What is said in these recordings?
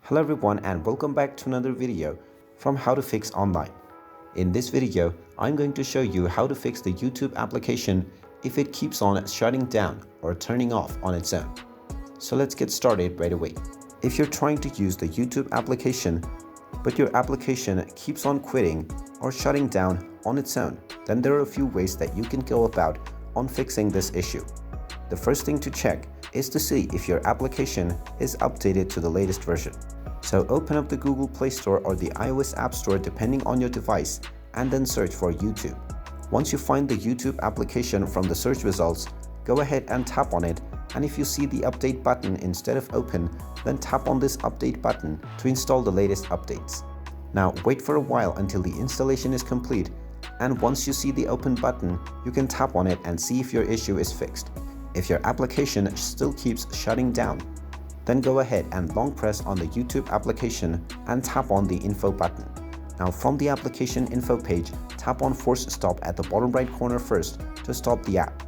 Hello everyone and welcome back to another video from How to Fix Online. In this video, I'm going to show you how to fix the YouTube application if it keeps on shutting down or turning off on its own. So let's get started right away. If you're trying to use the YouTube application, but your application keeps on quitting or shutting down on its own, then there are a few ways that you can go about on fixing this issue. The first thing to check is to see if your application is updated to the latest version. So open up the Google Play Store or the iOS App Store depending on your device and then search for YouTube. Once you find the YouTube application from the search results, go ahead and tap on it, and if you see the update button instead of open, then tap on this update button to install the latest updates. Now wait for a while until the installation is complete, and once you see the open button, you can tap on it and see if your issue is fixed. If your application still keeps shutting down, then go ahead and long press on the YouTube application and tap on the info button. Now from the application info page, tap on force stop at the bottom right corner first to stop the app.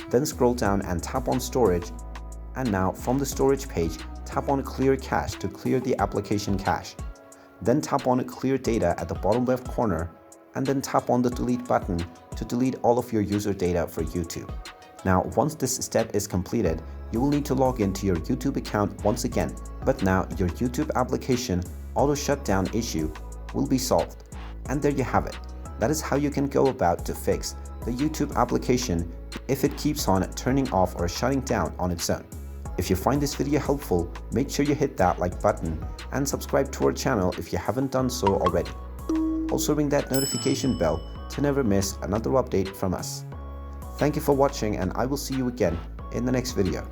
Then scroll down and tap on storage, and now from the storage page, tap on clear cache to clear the application cache. Then tap on clear data at the bottom left corner, and then tap on the delete button to delete all of your user data for YouTube. Now once this step is completed, you will need to log into your YouTube account once again, but now your YouTube application auto shutdown issue will be solved. And there you have it. That is how you can go about to fix the YouTube application if it keeps on turning off or shutting down on its own. If you find this video helpful, make sure you hit that like button and subscribe to our channel if you haven't done so already. Also ring that notification bell to never miss another update from us. Thank you for watching, and I will see you again in the next video.